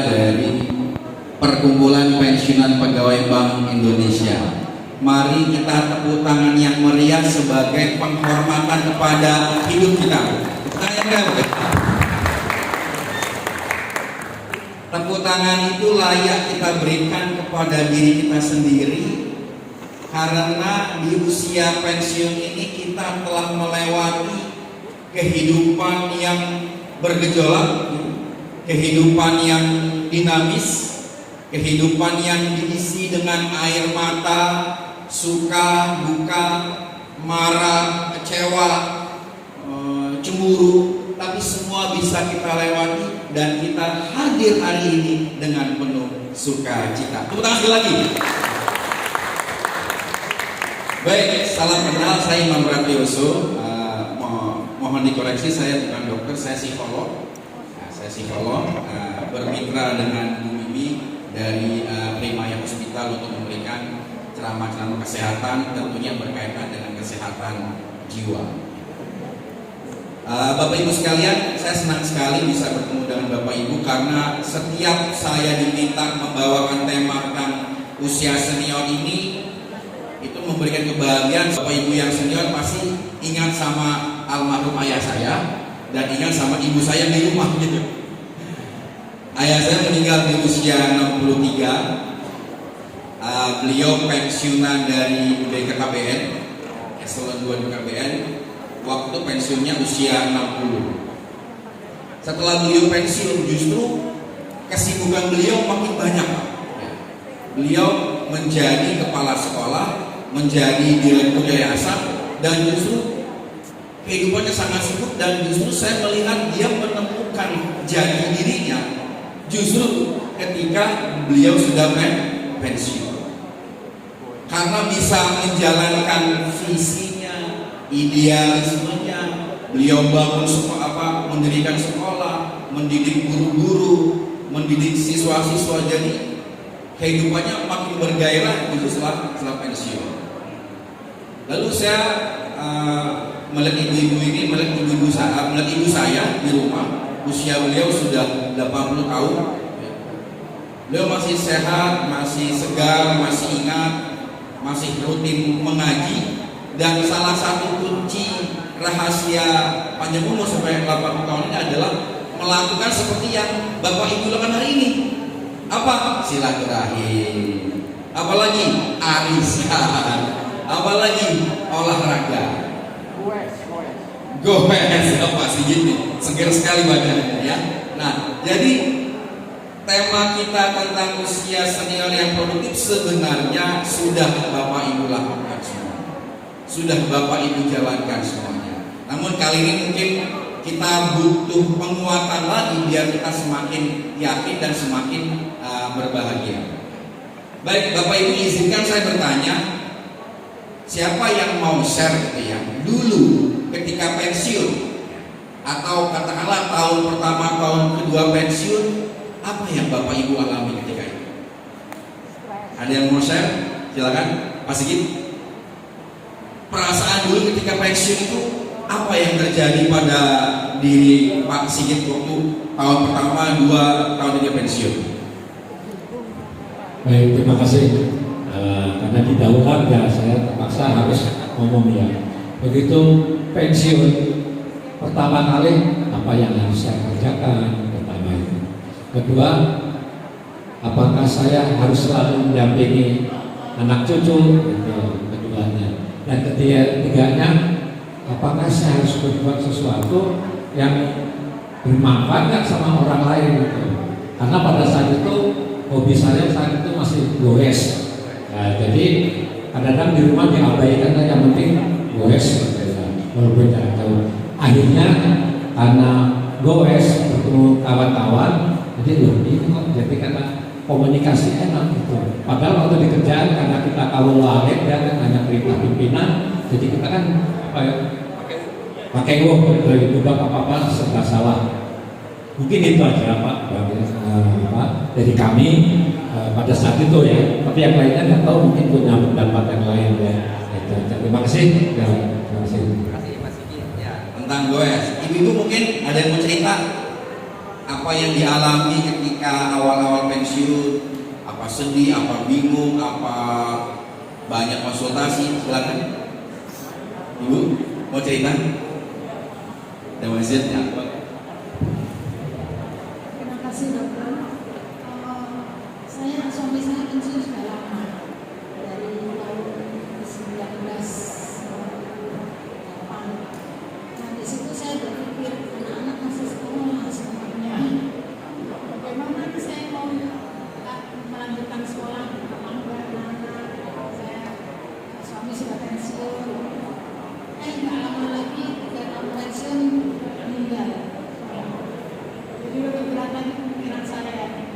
dari Perkumpulan Pensiunan Pegawai Bank Indonesia. Mari kita tepuk tangan yang meriah sebagai penghormatan kepada hidup kita. Tepuk tangan itu layak kita berikan kepada diri kita sendiri, karena di usia pensiun ini kita telah melewati kehidupan yang bergejolak, kehidupan yang dinamis, kehidupan yang diisi dengan air mata, suka, duka, marah, kecewa, cemburu, tapi semua bisa kita lewati dan kita hadir hari ini dengan penuh sukacita. Tepuk tangan sekali lagi. Baik, salam kenal, saya Imam Ratioso. Mohon dikoreksi, saya bukan dokter, saya psikolog. Saya psikolog, bermitra dengan Bu Mimi dari Primaya Hospital untuk memberikan ceramah-ceramah kesehatan, tentunya berkaitan dengan kesehatan jiwa. Bapak Ibu sekalian, saya senang sekali bisa bertemu dengan Bapak Ibu, karena setiap saya diminta membawakan tema tentang usia senior ini, itu memberikan kebahagiaan. Bapak Ibu yang senior pasti ingat sama almarhum ayah saya dan ingat sama ibu saya di rumah gitu. Ayah saya meninggal di usia 63. Beliau pensiunan dari BKKBN, eselon 2 BKKBN. Waktu pensiunnya usia 60. Setelah beliau pensiun, justru kesibukan beliau makin banyak. Beliau menjadi kepala sekolah, menjadi direktur yayasan, dan justru kehidupannya sangat sibuk. Dan justru saya melihat dia menemukan jati dirinya justru ketika beliau sudah pensiun, karena bisa menjalankan visinya, idealismenya. Beliau bangun mendirikan sekolah, mendidik guru-guru, mendidik siswa-siswa. Jadi kehidupannya makin bergairah justru setelah pensiun. Lalu saya melihat ibu saya di rumah. Usia beliau sudah 80 tahun. Beliau masih sehat, masih segar, masih ingat, masih rutin mengaji. Dan salah satu kunci rahasia panjang umur sampai 80 tahun ini adalah melakukan seperti yang Bapak Ibu lakukan hari ini. Apa? Silaturahim. Apalagi arisan. Apalagi olahraga. Goes, apa sih gini? Segar sekali badannya ya. Nah, jadi tema kita tentang usia senior yang produktif sebenarnya sudah Bapak Ibu lakukan semua. Sudah Bapak Ibu jalankan semuanya. Namun kali ini mungkin kita butuh penguatan lagi biar kita semakin yakin dan semakin berbahagia. Baik, Bapak Ibu izinkan saya bertanya, siapa yang mau share gitu ya, dulu ketika pensiun atau katakanlah tahun pertama, tahun kedua pensiun, apa yang Bapak Ibu alami ketika itu? Ada yang mau share? Silakan, Pak Sigit. Perasaan dulu ketika pensiun itu apa yang terjadi pada diri Pak Sigit waktu tahun pertama, 2 tahun dia pensiun? Baik, terima kasih. Karena didahulukan ya, saya terpaksa harus ngomong ya. Begitu pensiun pertama kali, apa yang harus saya kerjakan? Pertama itu. Kedua, apakah saya harus selalu mendampingi anak cucu? Itu keduanya. Dan ketiganya, apakah saya harus berbuat sesuatu yang bermanfaat nggak sama orang lain? Gitu. Karena pada saat itu hobi saya saat itu masih goes. Nah, jadi kadang-kadang di rumah diabaikan, yang penting goes, walaupun tidak tahu. Akhirnya karena goes bertemu kawan-kawan, jadi ini kok jadi karena komunikasi enak gitu. Padahal waktu di kerjaan karena kita kalau lalek ya kan hanya perintah pimpinan, jadi kita kan pakai itu apa serba salah. Mungkin itu aja Pak dari kami pada saat itu ya. Tapi yang lainnya nggak tahu, mungkin punya pendapat yang lain ya. Terima kasih. Terima kasih. Mas Sigit ya, tentang goes. Ibu-ibu mungkin ada yang mau cerita apa yang dialami ketika awal Apa sedih, apa bingung, apa banyak konsultasi? Silakan. Ibu mau cerita? Ada masjid ya? Terima kasih dokter. Suami saya pensiun sudah lama, dari tahun 1998. Nah di situ saya berpikir anak-anak masih sekolah semuanya. Bagaimana saya mau melanjutkan sekolah apa enggak anak? Suami sudah pensiun. Nggak lama lagi 3 tahun pensiun meninggal. Jadi lebih berat lagi pemikiran saya.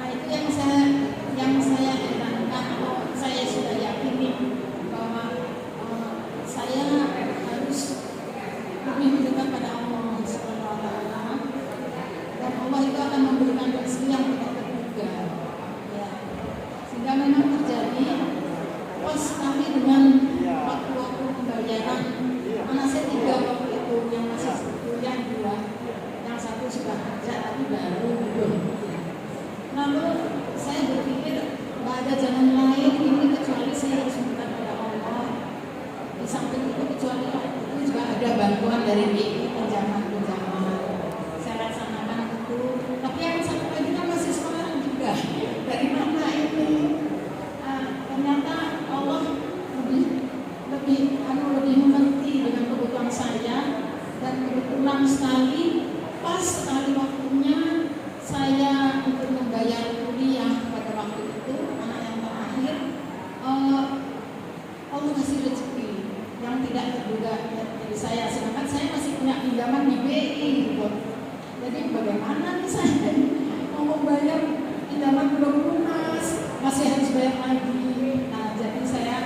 Nah itu yang saya herankan, atau saya sudah yakini bahwa saya harus lebih mendekat pada Allah Subhanahu wa Ta'ala, dan Allah itu akan memberikan rezeki yang tidak terduga. Ya. Sehingga memang terjadi pas kami dengan waktu-waktu pembayaran, anak saya 3 waktu itu, yang masih kuliah 2, yang 1 sudah kerja tapi baru gitu. Lalu saya berpikir nggak ada jalan lain ini kecuali saya harus minta kepada Allah. Di samping itu kecuali itu juga ada bantuan dari BI, pinjaman-pinjaman. Saya laksanakan itu. Tapi yang satu lagi kan masih sekolah juga. Dari mana ini? Ternyata Allah lebih mengerti dengan kebutuhan saya, dan kebetulan sekali pas sekali waktunya saya untuk membayar kuliah pada waktu itu, anak yang terakhir, Allah kasih rezeki yang tidak terduga dari saya, sedangkan saya masih punya pinjaman di BI gitu. Jadi bagaimana nih saya mau membayar pinjaman belum lunas, masih harus bayar lagi. Nah jadi saya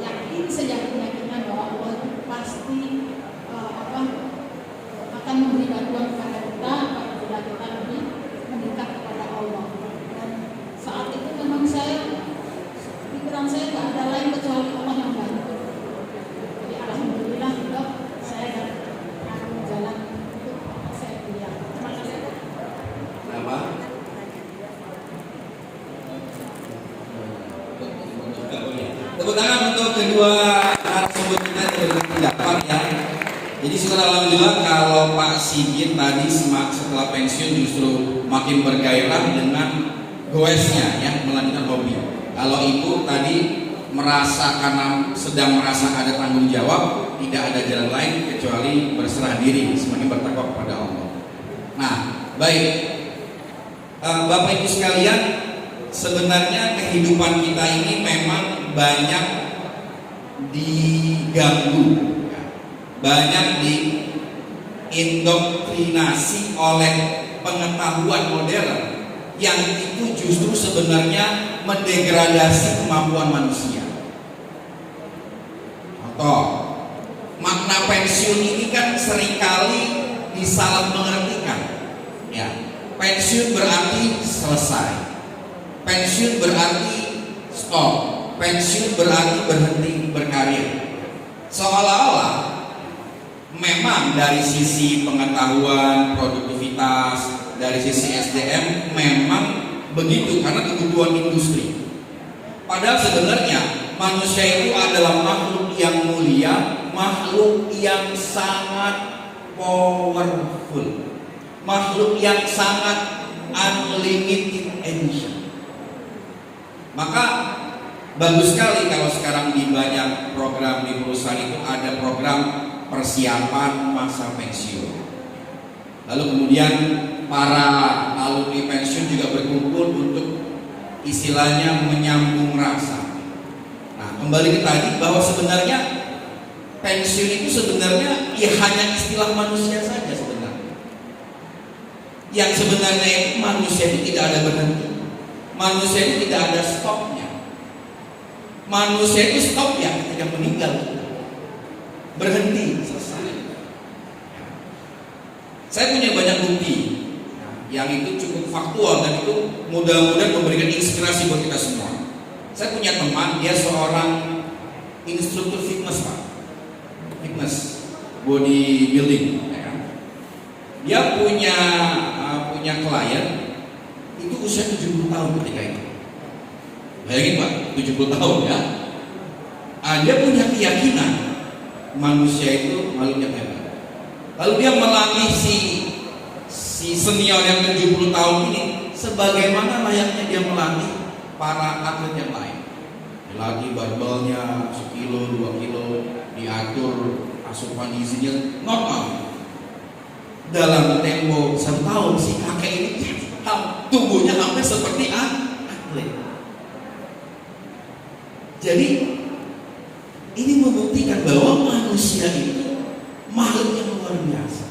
yakin, seyakin-yakinnya bahwa Allah itu pasti akan memberi bantuan kepada kita apabila kita lebih mendekat kepada Allah. Dan saat itu memang pikiran saya tidak ada lain kecuali Allah yang bantu. Jadi alhamdulillah dok, saya dapat jalan untuk saya kuliah. Terima kasih. Kenapa? Tepuk tangan untuk kedua narasumber kita yang berpendapat ya. Jadi syukur alhamdulillah kalau Pak Sigit tadi setelah pensiun justru makin bergairah dengan goesnya ya, melanjutkan hobi. Kalau Ibu tadi karena sedang merasa ada tanggung jawab, tidak ada jalan lain kecuali berserah diri, semakin bertakwa kepada Allah. Nah, baik Bapak Ibu sekalian, sebenarnya kehidupan kita ini memang banyak diganggu, banyak diindoktrinasi oleh pengetahuan modern yang itu justru sebenarnya mendegradasi kemampuan manusia. Contoh, makna pensiun ini kan seringkali disalah mengertikan. Ya, pensiun berarti selesai. Pensiun berarti stop. Pensiun berarti berhenti berkarir. Seolah-olah memang dari sisi pengetahuan, produktivitas, dari sisi SDM memang begitu karena kebutuhan industri. Padahal sebenarnya manusia itu adalah makhluk yang mulia, makhluk yang sangat powerful, makhluk yang sangat unlimited energy. Maka bagus sekali kalau sekarang di banyak program di perusahaan itu ada program persiapan masa pensiun. Lalu kemudian para alumni pensiun juga berkumpul untuk istilahnya menyambung rasa. Nah, kembali ke tadi bahwa sebenarnya pensiun itu sebenarnya ya hanya istilah manusia saja sebenarnya. Yang sebenarnya itu manusia itu tidak ada berhenti. Manusia itu tidak ada stopnya. Manusia itu stop ya ketika meninggal, berhenti, selesai. Saya punya banyak bukti yang itu cukup faktual dan itu mudah-mudahan memberikan inspirasi buat kita semua. Saya punya teman, dia seorang instruktur fitness Pak, fitness, bodybuilding. Ya kan? Dia punya klien itu usia 70 tahun ketika itu. Bayangin Pak, 70 tahun ya. Dia punya keyakinan manusia itu makhluk yang hebat. Lalu dia melatih si senior yang 70 tahun ini sebagaimana layaknya dia melatih para atlet yang lain. Dilatih barbelnya 1 kilo, 2 kilo, diatur asupan gizinya normal. Dalam tempo 1 tahun si kakek ini tubuhnya hampir seperti atlet. Jadi ini membuktikan bahwa manusia itu makhluk yang luar biasa.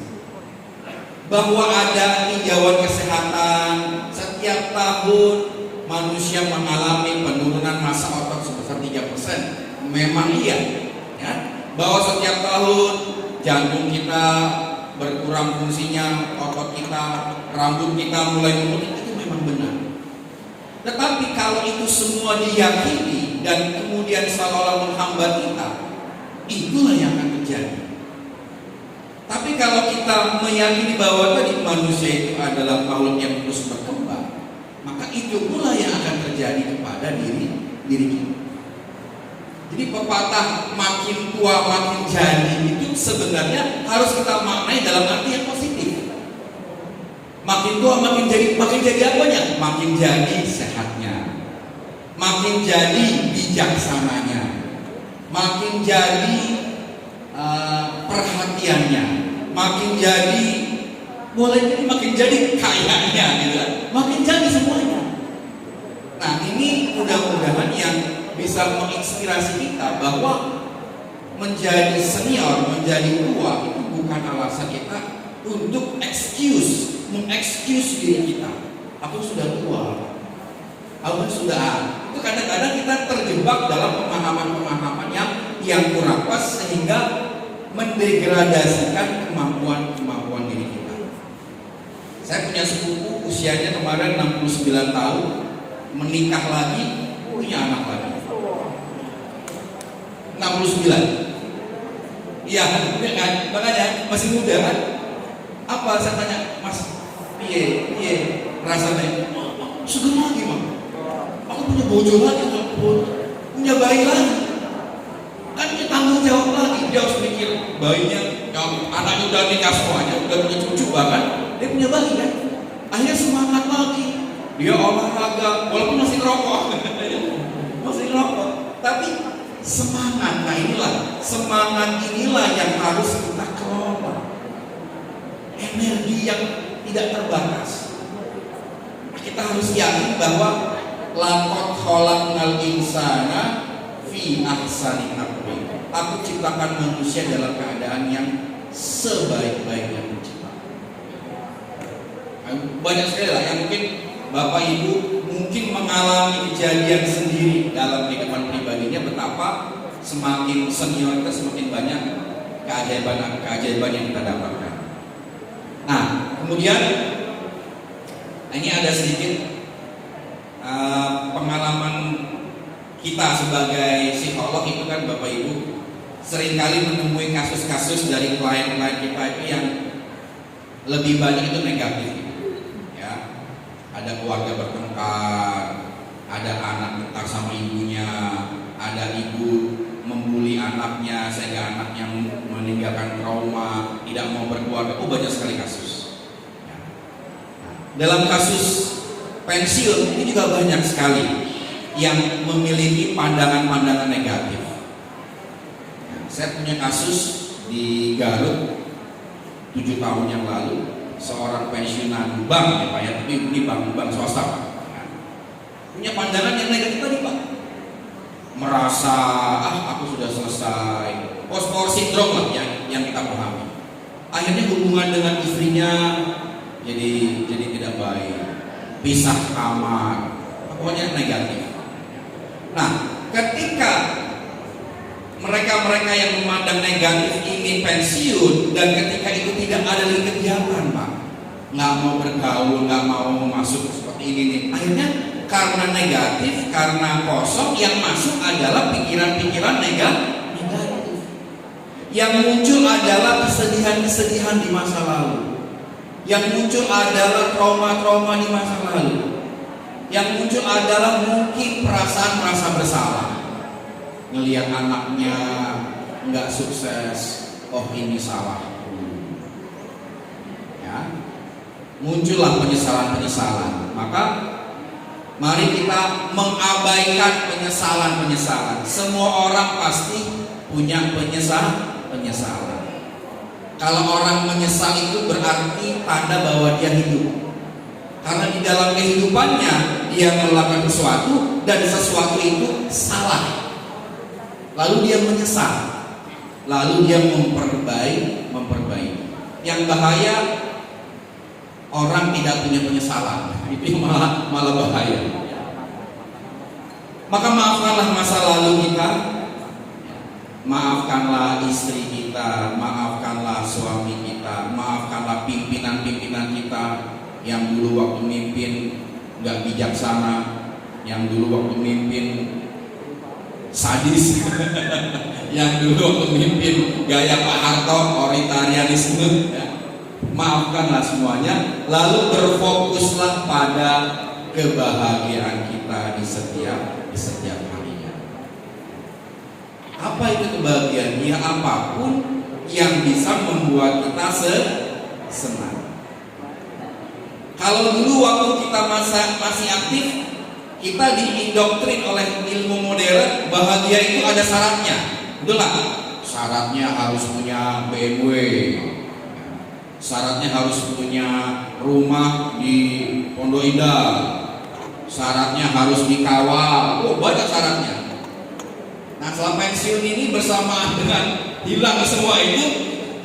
Bahwa ada tinjauan kesehatan setiap tahun manusia mengalami penurunan massa otot sebesar 3%. Memang iya, ya. Bahwa setiap tahun jantung kita berkurang fungsinya, otot kita, rambut kita mulai memutih, itu memang benar. Tetapi kalau itu semua diyakini dan kemudian seolah-olah menghambat kita, itulah yang akan terjadi. Tapi kalau kita meyakini bahwa tadi manusia itu adalah makhluk yang terus berkembang, maka itu pula yang akan terjadi kepada diri kita. Jadi pepatah makin tua makin jadi itu sebenarnya harus kita maknai dalam arti yang positif. Makin tua makin jadi apanya? Makin jadi sehatnya, makin jadi bijaksananya, makin jadi perhatiannya, makin jadi boleh jadi makin jadi kayanya gitu kan, makin jadi semuanya. Nah ini mudah-mudahan yang bisa menginspirasi kita bahwa menjadi senior, menjadi tua itu bukan alasan kita untuk mengexcuse diri kita. Aku sudah tua, aku sudah. Itu kadang-kadang kita terjebak dalam pemahaman-pemahaman yang kurang pas sehingga mendegradasikan kemampuan diri kita. Saya punya sepupu usianya kemarin 69 tahun, menikah lagi, punya anak lagi. 69. Iya, makanya masih muda kan? Apa saya tanya, Mas, piye rasanya? Sudah lagi, Bang. Aku punya bojo lagi, punya bayi lagi. Kan dia tanggung jawab lagi. Dia harus mikir bayinya, anaknya udah nikah semuanya, udah punya cucu bahkan, dia punya bayi kan? Akhirnya semangat lagi. Dia olahraga, walaupun masih rokok, masih rokok, tapi semangat. Nah semangat inilah yang harus kita kelola. Energi yang tidak terbatas. Kita harus yakin bahwa laqad khalaqnal insana fi ahsani taqwim. Aku ciptakan manusia dalam keadaan yang sebaik-baiknya penciptaan. Banyak sekali lah yang mungkin Bapak Ibu mungkin mengalami kejadian sendiri dalam kehidupan pribadinya, betapa semakin senior kita semakin banyak keajaiban yang kita dapatkan. Nah, kemudian ini ada sedikit pengalaman kita sebagai psikolog itu kan Bapak Ibu seringkali menemui kasus-kasus dari klien-klien kita itu yang lebih banyak itu negatif. Ada keluarga bertengkar, ada anak bentak sama ibunya, ada ibu membuli anaknya sehingga anaknya meninggalkan trauma, tidak mau berkeluarga. Banyak sekali kasus. Dalam kasus pensiun ini juga banyak sekali yang memiliki pandangan-pandangan negatif. Saya punya kasus di Garut 7 tahun yang lalu. Seorang pensiunan bank ya Pak ya, tapi ini bank swasta Pak. Punya pandangan yang negatif tadi Pak. Merasa aku sudah selesai. Post-power syndrome lah yang kita pahami. Akhirnya hubungan dengan istrinya jadi tidak baik. Pisah kamar. Pokoknya negatif. Nah, ketika mereka yang memandang negatif ingin pensiun dan ketika itu tidak ada lagi kegiatan Pak, nggak mau bergaul, nggak mau masuk seperti ini nih, akhirnya karena negatif, karena kosong, yang masuk adalah pikiran-pikiran negatif. Yang muncul adalah kesedihan-kesedihan di masa lalu, yang muncul adalah trauma-trauma di masa lalu. Yang muncul adalah mungkin perasaan merasa bersalah, ngelihat anaknya nggak sukses, oh ini salah. Ya, muncullah penyesalan-penyesalan. Maka mari kita mengabaikan penyesalan-penyesalan. Semua orang pasti punya penyesalan. Kalau orang menyesal itu berarti tanda bahwa dia hidup. Karena di dalam kehidupannya dia melakukan sesuatu dan sesuatu itu salah. Lalu dia menyesal. Lalu dia memperbaiki. Yang bahaya orang tidak punya penyesalan. Itu malah bahaya. Maka maafkanlah masa lalu kita. Maafkanlah istri kita, maafkanlah suami kita, maafkanlah pimpinan-pimpinan kita yang dulu waktu mimpin nggak bijaksana, yang dulu waktu mimpin sadis, yang dulu waktu mimpin gaya Pak Harto otoritarianisme. Maafkanlah semuanya, lalu berfokuslah pada kebahagiaan kita di setiap harinya. Apa itu kebahagiaan? Ya apapun yang bisa membuat kita senang. Kalau dulu waktu kita masih aktif, kita diindoktrin oleh ilmu modern, bahagia itu ada syaratnya. Betul lah, syaratnya harus punya BMW, syaratnya harus punya rumah di Pondok Indah, syaratnya harus dikawal. Oh, banyak syaratnya. Nah, setelah pensiun ini bersamaan dengan hilang semua itu,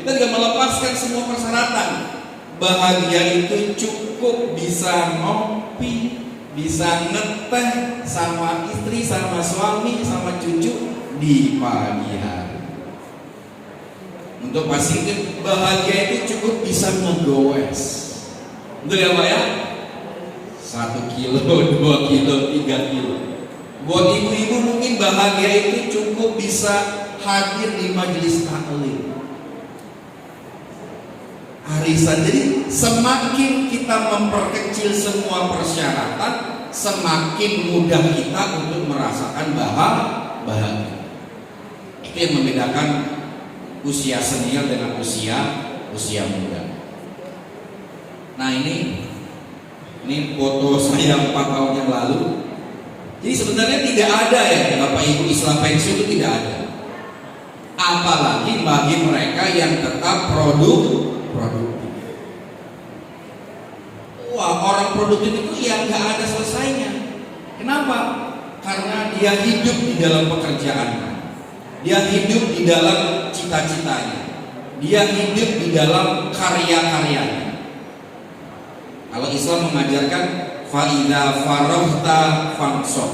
kita juga melepaskan semua persyaratan. Bahagia itu cukup bisa ngopi, bisa ngeteh sama istri, sama suami, sama cucu di pagi hari. Untuk pastikan bahagia itu cukup bisa ngegoes. Betul ya Pak ya? 1 kilo, 2 kilo, 3 kilo. Buat ibu-ibu mungkin bahagia itu cukup bisa hadir di majelis taklim arisan. Jadi semakin kita memperkecil semua persyaratan, semakin mudah kita untuk merasakan bahagia. Itu yang membedakan usia senior dengan usia muda. Nah ini foto saya 4 tahun yang lalu. Jadi sebenarnya tidak ada ya Bapak Ibu Islam pensiun itu tidak ada. Apalagi bagi mereka yang tetap produktif. Wah, orang produktif itu ya nggak ada selesainya. Kenapa? Karena dia hidup di dalam pekerjaannya, dia hidup di dalam cita-citanya, dia hidup di dalam karya-karyanya. Kalau Islam mengajarkan fa'idza faraghta fansab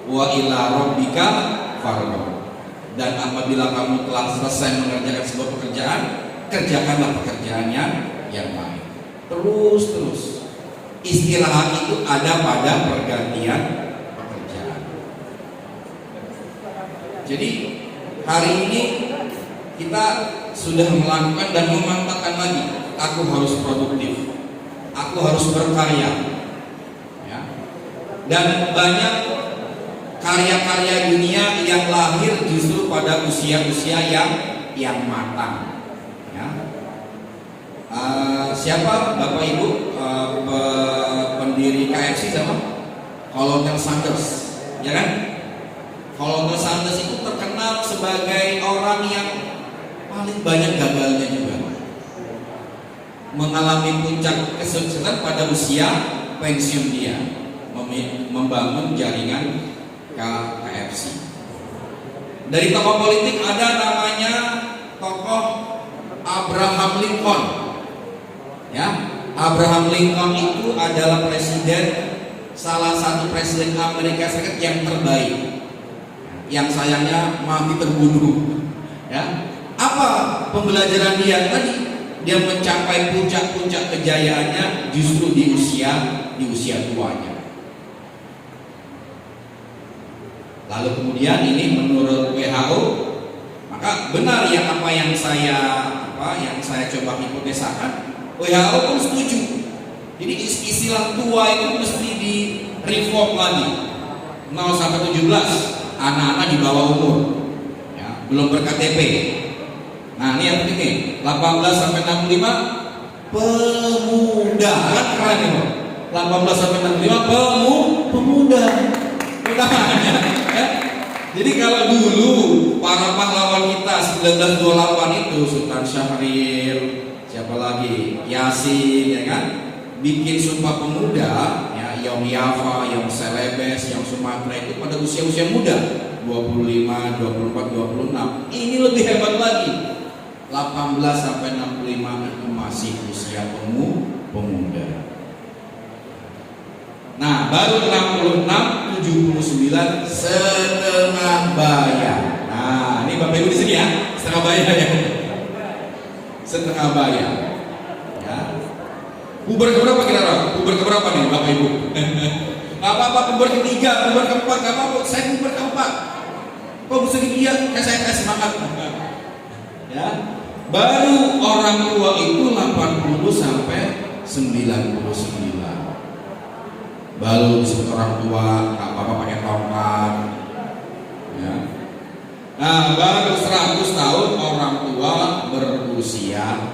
wa ila rabbika farghab. Dan apabila kamu telah selesai mengerjakan sebuah pekerjaan, kerjakanlah pekerjaannya yang baik. Terus. Istirahat itu ada pada pergantian pekerjaan. Jadi hari ini kita sudah melakukan dan memantapkan lagi. Aku harus produktif. Aku harus berkarya. Ya. Dan banyak karya-karya dunia yang lahir justru pada usia-usia yang matang. Ya. Siapa Bapak Ibu pendiri KFC siapa? Colonel Sanders, ya kan? Colonel Sanders itu terkenal sebagai orang yang paling banyak gagalnya juga, mengalami puncak kesuksesan pada usia pensiun dia, membangun jaringan KFC. Dari tokoh politik ada namanya tokoh Abraham Lincoln. Ya, Abraham Lincoln itu adalah salah satu presiden Amerika Serikat yang terbaik. Yang sayangnya mati terbunuh. Ya, apa pembelajaran dia tadi? Dia mencapai puncak-puncak kejayaannya justru di usia tuanya. Lalu kemudian ini menurut WHO, maka benar ya apa yang saya coba hipotesakan. WHO pun setuju. Jadi istilah tua itu mesti revolt lagi 0 sampai 17, anak-anak di bawah umur ya, belum berKTP. Nah ini yang penting nih, 18 sampai 65 pemuda, kan keren nih Bro. 18 sampai 65 pemuda. Ya. Jadi kalau dulu para pahlawan kita 1928 itu Sultan Syahrir, siapa lagi, Yasin, ya kan, bikin Sumpah Pemuda, ya, Yom Yafa, Yom Celebes, Yom Sumatera itu pada usia-usia muda, 25, 24, 26. Ini lebih hebat lagi, 18 sampai 65 itu masih usia pemuda. Nah, baru 66, 79 setengah bayar. Nah, ini Bapak Ibu di sini ya, setengah bayar ya. Setengah bayar. Ya. Puber keberapa kira-kira? Puber keberapa nih Bapak Ibu? Gak apa-apa, puber ketiga, puber keempat, gak apa-apa. Saya puber keempat. Kok bisa gitu ya? Saya semangat. Ya. Baru orang tua itu 80 sampai 99. Baru disebut orang tua, nggak apa-apa pakai tongkat, ya. Nah, baru 100 tahun orang tua berusia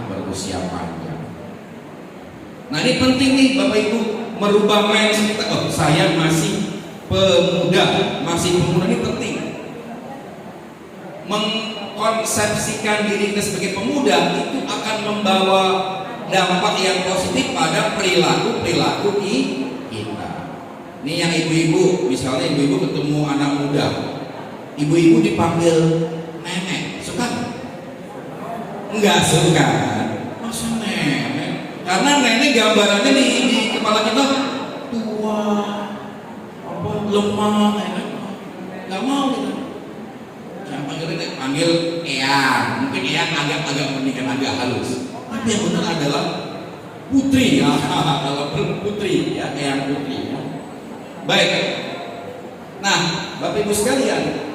panjang. Nah ini penting nih Bapak Ibu, merubah mindset kita. Oh, saya masih pemuda ini penting. Mengkonsepsikan diri kita sebagai pemuda itu akan membawa dampak yang positif pada perilaku kita. Ini yang ibu-ibu, misalnya ibu-ibu ketemu anak muda, ibu-ibu dipanggil nenek, suka nggak? Enggak suka, masa nenek? Karena nenek gambarannya di kepala kita tua, apa lemah, nggak mau kita. Jangan panggil nenek, panggil eyang. Mungkin eyang agak mendingan, agak halus. Tapi yang benar adalah putri, ya. Kalau putri, ya, eyang putri. Ya. Baik. Nah, Bapak Ibu sekalian,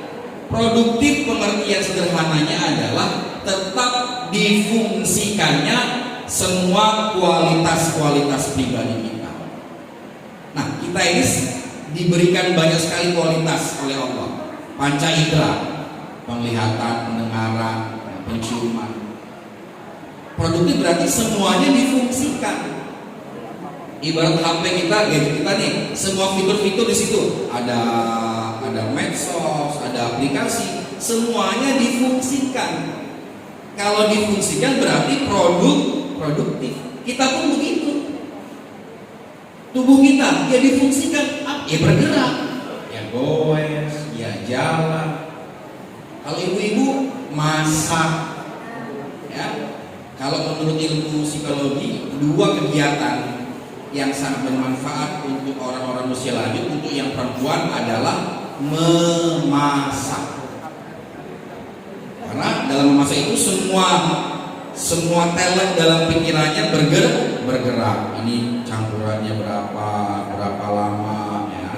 produktif pengertian sederhananya adalah tetap difungsikannya semua kualitas-kualitas pribadi kita. Nah, kita ini diberikan banyak sekali kualitas oleh Allah. Panca indera, penglihatan, pendengaran, penciuman. Produktif berarti semuanya difungsikan. Ibarat HP kita, gadget kita nih, semua fitur-fitur di situ ada medsos, ada aplikasi, semuanya difungsikan. Kalau difungsikan berarti produktif. Kita pun begitu. Tubuh kita ya difungsikan, ya bergerak, ya goes, ya jalan. Kalau ibu-ibu masak, ya. Kalau menurut ilmu psikologi, 2 kegiatan yang sangat bermanfaat untuk orang-orang usia lanjut, untuk yang perempuan adalah memasak. Karena dalam memasak itu semua talent dalam pikirannya bergerak. Ini campurannya berapa lama, ya,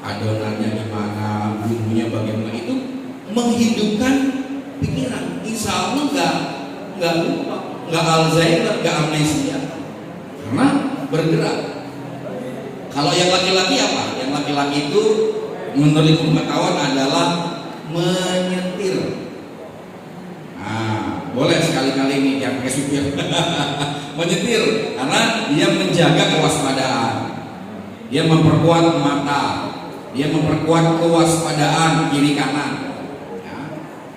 adonannya gimana, bumbunya bagaimana, itu menghidupkan pikiran. Insya Allah nggak lupa, nggak Alzheimer, nggak amnesia, karena bergerak. Kalau yang laki-laki apa? Yang laki-laki itu menurut pengetahuan adalah menyetir. Nah, boleh sekali-kali nih yang pakai supir menyetir, karena dia menjaga kewaspadaan, dia memperkuat mata, dia memperkuat kewaspadaan kiri kanan. Ya,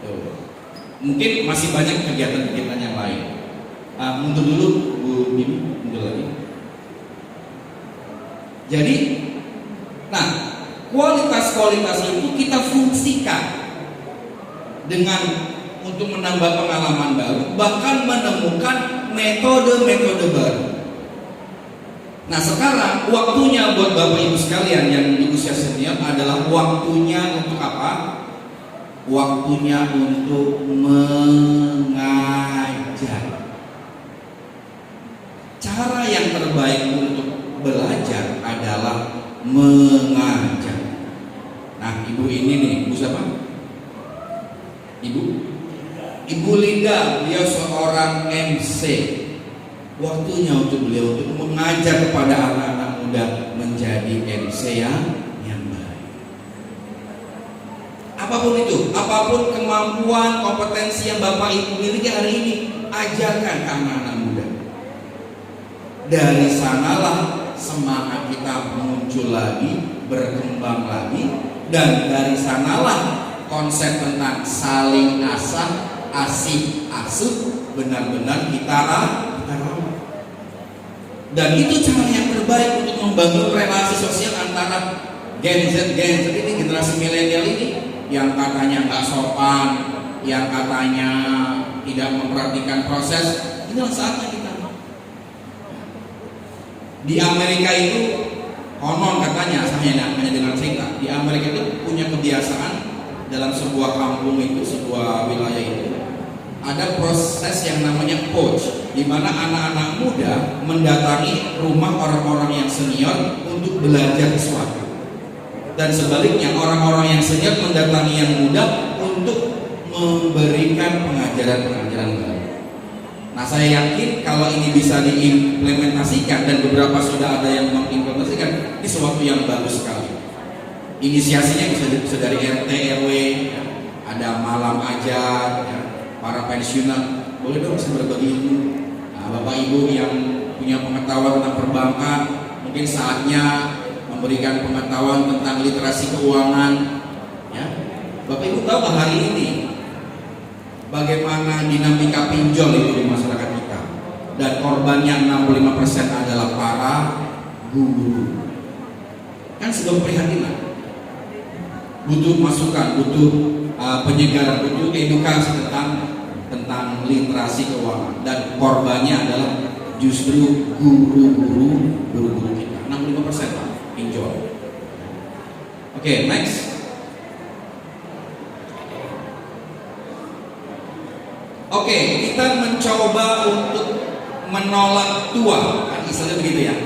tuh. Mungkin masih banyak kegiatan-kegiatan yang lain. Mundur dulu Bu Bibi, mundur lagi. Jadi, nah, kualitas-kualitas itu kita fungsikan dengan untuk menambah pengalaman baru, bahkan menemukan metode-metode baru. Nah, sekarang waktunya buat Bapak Ibu sekalian yang di usia senior adalah waktunya untuk apa? Waktunya untuk mengajar. Cara yang terbaik untuk belajar adalah mengajar. Nah, ibu ini nih, ibu siapa? Ibu Linda, dia seorang MC. Waktunya untuk beliau untuk mengajar kepada anak-anak muda menjadi MC yang baik. Apapun itu, apapun kemampuan, kompetensi yang Bapak Ibu miliki hari ini, ajarkan ke anak-anak muda. Dari sanalah semangat kita muncul lagi, berkembang lagi, dan dari sanalah konsep tentang saling asih asuh benar-benar kita rawat. Dan itu cara yang terbaik untuk membangun relasi sosial antara Gen Z ini, generasi milenial ini, yang katanya nggak sopan, yang katanya tidak memperhatikan proses. Inilah saatnya kita. Di Amerika itu konon katanya, saya hanya dengar cerita, di Amerika itu punya kebiasaan dalam sebuah kampung itu, sebuah wilayah itu, ada proses yang namanya coach, di mana anak-anak muda mendatangi rumah orang-orang yang senior untuk belajar sesuatu, dan sebaliknya orang-orang yang senior mendatangi yang muda untuk memberikan pengajaran-pengajaran baru. Nah, saya yakin kalau ini bisa diimplementasikan, dan beberapa sudah ada yang mengimplementasikan, ini sesuatu yang bagus sekali. Inisiasinya bisa dari RT RW, ya. Ada malam ajar, ya. Para pensiunan boleh dong bisa berbagi ilmu. Nah, Bapak Ibu yang punya pengetahuan tentang perbankan, mungkin saatnya memberikan pengetahuan tentang literasi keuangan, ya. Bapak Ibu tahu hari ini bagaimana dinamika pinjol itu di masyarakat kita, dan korbannya 65% adalah para guru. Kan sebuah keprihatinan. Butuh masukan, butuh penyegaran, butuh edukasi tentang literasi keuangan, dan korbannya adalah justru guru-guru kita. 65% Pak pinjol. Oke, next. Oke, kita mencoba untuk menolak tua, kan istilahnya begitu ya.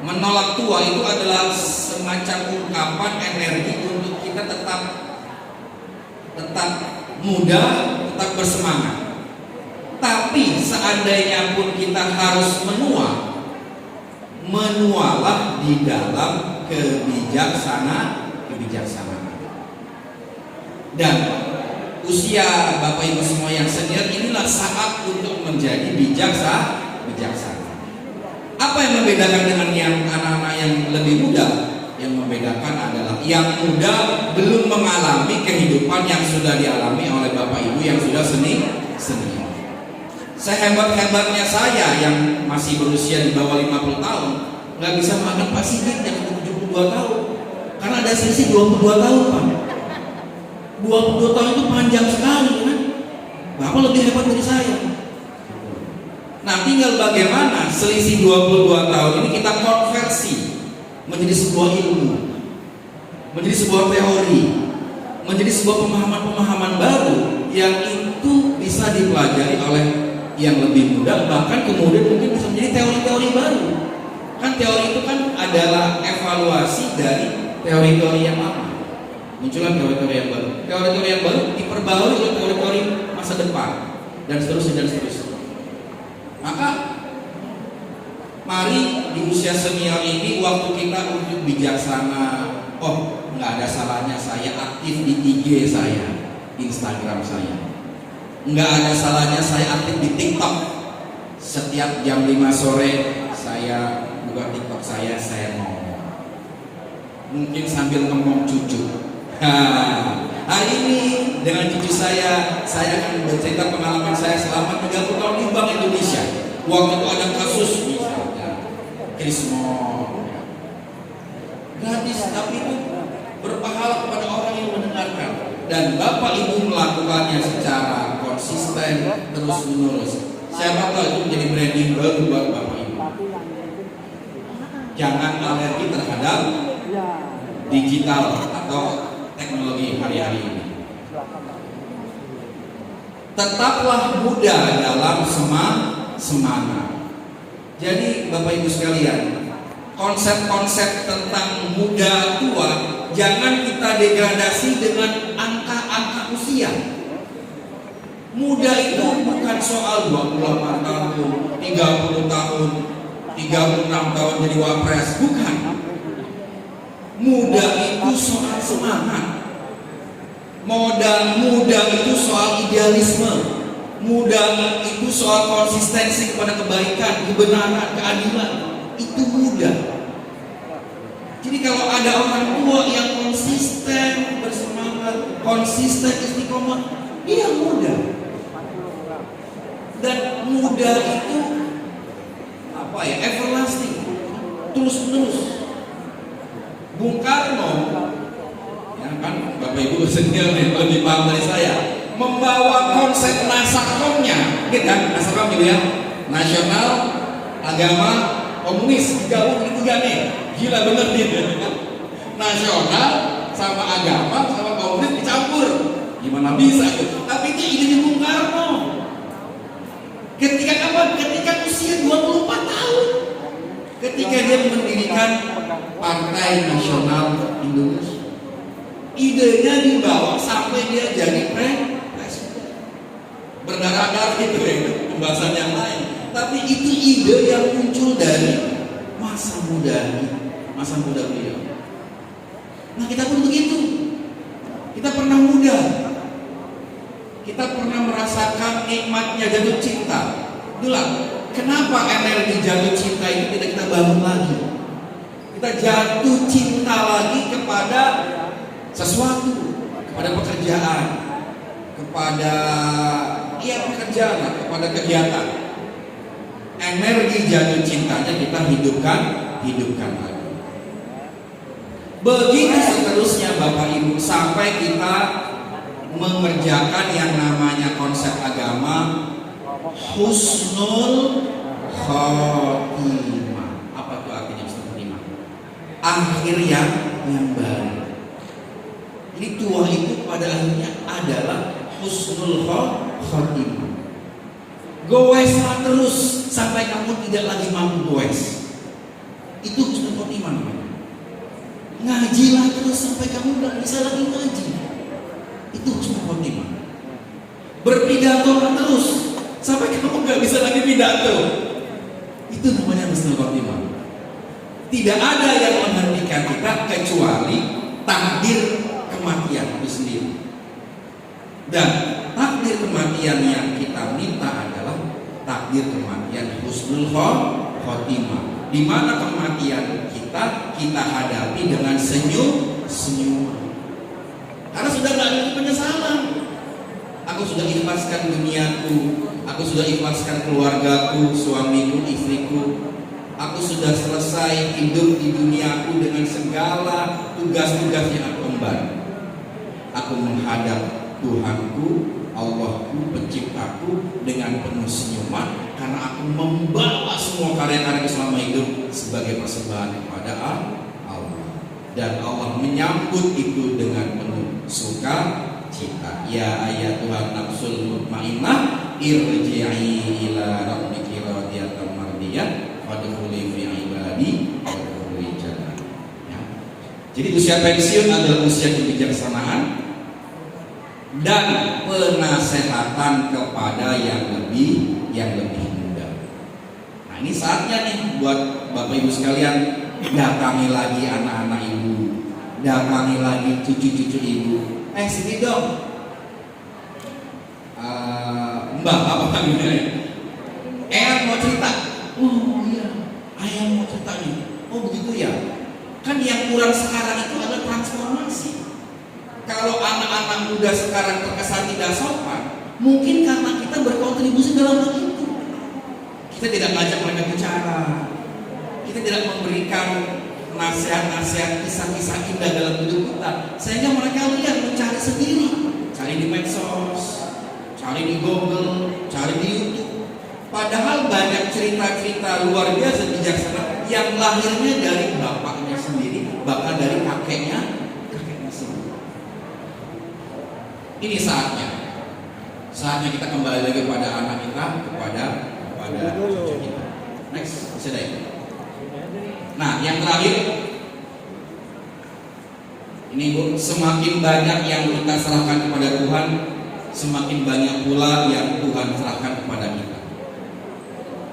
Menolak tua itu adalah semacam ungkapan energi untuk kita tetap muda, tetap bersemangat. Tapi seandainya pun kita harus menualah di dalam kebijaksanaan. Dan usia Bapak Ibu semua yang senior, inilah saat untuk menjadi bijaksana. Apa yang membedakan dengan yang anak-anak yang lebih muda? Yang membedakan adalah yang muda belum mengalami kehidupan yang sudah dialami oleh Bapak Ibu yang sudah senior. Sehebat-hebatnya saya yang masih berusia di bawah 50 tahun nggak bisa makan Pak Sigit yang 72 tahun, karena ada selisih 22 tahun Pak. 22 tahun itu panjang sekali kan? Bapak lebih hebat dari saya. Nah, tinggal bagaimana selisih 22 tahun ini kita konversi menjadi sebuah ilmu, menjadi sebuah teori, menjadi sebuah pemahaman-pemahaman baru yang itu bisa dipelajari oleh yang lebih muda, bahkan kemudian mungkin bisa menjadi teori-teori baru. Kan teori itu kan adalah evaluasi dari teori-teori yang lama. Muncullah teori-teori yang baru. Teori-teori yang baru diperbarui oleh teori-teori masa depan, dan seterusnya. Maka mari di usia senior ini, waktu kita untuk bijaksana. Oh, nggak ada salahnya saya aktif di IG saya, Instagram saya. Nggak ada salahnya saya aktif di TikTok. Setiap jam 5 sore saya buka TikTok saya ngomong. Mungkin sambil ngomong cucu. Hari ini dengan cucu saya akan bercerita pengalaman saya selama 30 tahun di Bank Indonesia. Waktu itu ada kasus misalnya Krismo, gratis, tapi itu berpahala kepada orang yang mendengarkan. Dan Bapak Ibu melakukannya secara konsisten, terus menerus. Siapa tahu itu menjadi branding baru buat Bapak Ibu. Jangan alergi terhadap digital atau teknologi hari-hari ini. Tetaplah muda dalam semangat. Jadi Bapak Ibu sekalian, konsep-konsep tentang muda tua jangan kita degradasi dengan angka-angka usia. Muda itu bukan soal 28 tahun, 30 tahun, 36 tahun jadi wapres, bukan. Muda itu soal semangat. Modal muda itu soal idealisme. Muda itu soal konsistensi kepada kebaikan, kebenaran, keadilan. Itu muda. Jadi kalau ada orang tua yang konsisten bersemangat, konsisten istiqomah, dia muda. Dan muda itu apa ya? Everlasting, terus menerus. Bung Karno, ya kan, Bapak Ibu sendiri lebih paham dari saya, membawa konsep nasakomnya, gitu kan? Nasakom gitu ya, nasional, agama, komunis, digabung di tiga nih. Gila bener dia. Nasional sama agama sama komunis dicampur. Gimana bisa gitu? Tapi itu ide Bung Karno. Ketika kapan? Ketika usia 24 tahun. Ketika dia mendirikan Partai Nasional Indonesia. Idenya dibawa sampai dia jadi presiden. Berdarah-darah itu ya, pembahasan yang lain. Tapi itu ide yang muncul dari masa muda beliau. Nah, kita pun begitu. Kita pernah muda. Kita pernah merasakan nikmatnya jatuh cinta. Itulah kenapa energi jatuh cinta itu tidak kita bangun lagi. Kita jatuh cinta lagi kepada sesuatu, kepada pekerjaan, kepada kepada kegiatan. Energi jatuh cintanya kita hidupkan lagi. Begitu seterusnya Bapak Ibu, sampai kita mengerjakan yang namanya konsep agama husnul khotimah. Apa itu artinya husnul khotimah? Akhir yang baik. Ini tua itu pada akhirnya adalah husnul khotimah. Goeslah terus sampai kamu tidak lagi mampu goes. Itu husnul khotimah namanya. Ngajilah terus sampai kamu tidak bisa lagi ngaji. Itu husnul khotimah. Berpidato terus sampai kamu nggak bisa lagi pidato. Itu namanya husnul khotimah. Tidak ada yang menghentikan kita kecuali takdir kematian itu sendiri. Dan takdir kematian yang kita minta adalah takdir kematian husnul khotimah, di mana kematian kita hadapi dengan senyum-senyuman. Karena sudah nggak ada penyesalan. Aku sudah ikhlaskan duniaku, aku sudah ikhlaskan keluargaku, suamiku, istriku. Aku sudah selesai hidup di duniaku dengan segala tugas-tugas yang aku emban. Aku menghadap Tuhanku, Allahku, penciptaku dengan penuh senyuman karena aku membawa semua karya-karya selama hidup sebagai persembahan kepada Allah. Dan Allah menyambut itu dengan penuh sukacita. Ya ayat Tuhan nafsul mutmainnah irji'i ila rabbiki radiyatan mardiyah fadkhuli fi ibadi wadkhuli jannah. Ya. Jadi usia pensiun adalah usia kebijaksanaan dan penasehatan kepada yang lebih muda. Nah, ini saatnya nih buat Bapak Ibu sekalian, datangi lagi anak-anak ibu, datangi lagi cucu-cucu ibu. Sini dong, Mbak, apa namanya? Mau cerita? Oh iya, ayah mau cerita nih. Oh begitu ya. Kan yang kurang sekarang itu adalah transformasi. Kalau anak-anak muda sekarang terkesan tidak sopan, mungkin karena kita berkontribusi dalam hal itu. Kita tidak ngajak mereka bicara, kita tidak memberikan nasihat-nasihat, kisah-kisah indah dalam hidup kita, sehingga mereka lihat mencari sendiri, cari di medsos, cari di Google, cari di YouTube. Padahal banyak cerita-cerita luar biasa bijaksana yang lahirnya dari bapaknya sendiri, bahkan dari kakeknya sendiri. Ini saatnya kita kembali lagi pada anak kita, kepada cucu kita. Next, sudah. Nah, yang terakhir, ini Bu, semakin banyak yang kita serahkan kepada Tuhan, semakin banyak pula yang Tuhan serahkan kepada kita.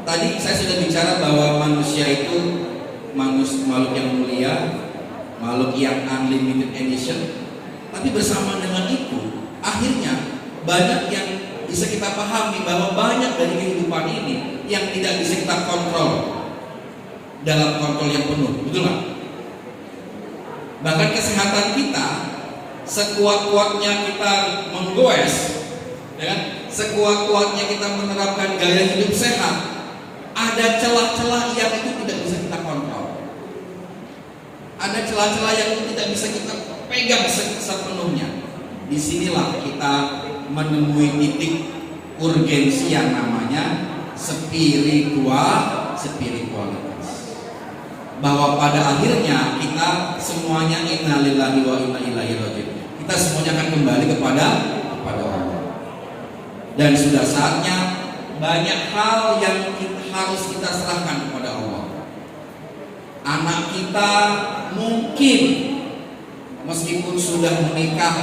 Tadi saya sudah bicara bahwa manusia itu makhluk yang mulia, makhluk yang unlimited edition. Tapi bersama dengan itu, akhirnya banyak yang bisa kita pahami bahwa banyak dari kehidupan ini yang tidak bisa kita kontrol dalam kontrol yang penuh, betul nggak? Bahkan kesehatan kita, sekuat-kuatnya kita menggoes, ya kan? Sekuat-kuatnya kita menerapkan gaya hidup sehat, ada celah-celah yang itu tidak bisa kita kontrol. Ada celah-celah yang itu tidak bisa kita pegang sepenuhnya. Disinilah kita menemui titik urgensi yang namanya spiritualitas. Bahwa pada akhirnya kita semuanya innalillahi wa inna ilaihi raji'un. Kita semuanya akan kembali kepada Allah. Dan sudah saatnya banyak hal yang harus kita serahkan kepada Allah. Anak kita mungkin meskipun sudah menikah,